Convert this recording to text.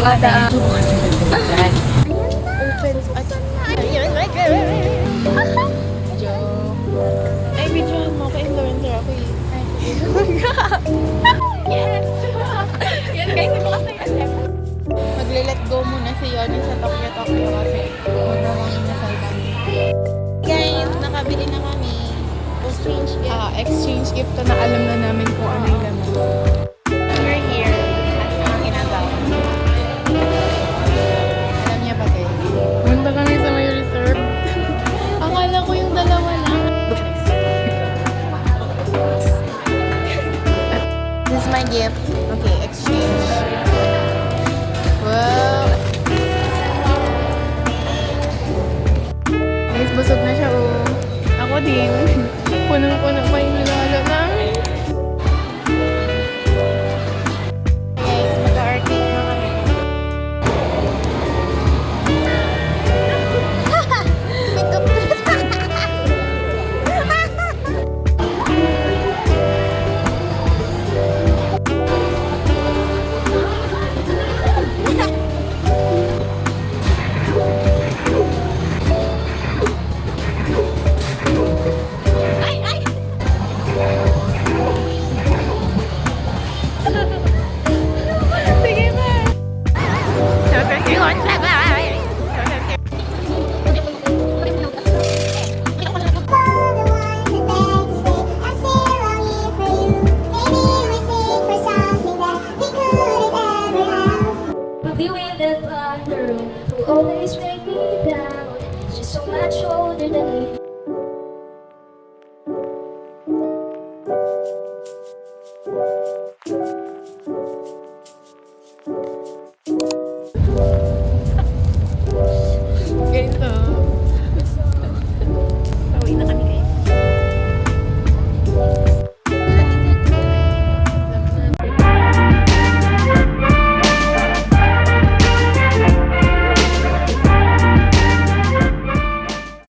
Bata. Opens at... Ayun, my God! Joke. Ay, videohan mo ako. Influencer ako eh. Yes! Yan guys, ibukas na yan. Magle-let go muna si Yoni sa Tokyo kasi huwag na lang inasal kami. Guys, nakabili na kami. Exchange gift. Exchange gift na alam na namin kung ano yung gano'n. We're here at ang Inagawa. Alam niya ba guys? Punta kami sa may reserve. Akala ko yung dalawa lang. This is my gift. Okay, exchange. Wow! Guys, busog na siya oh. Ako din. Punong-puno pa yung nilalo namin. Guys, mag-arcade na kami. Sige na. The wind that thundered will always make me down. She's so much older than me.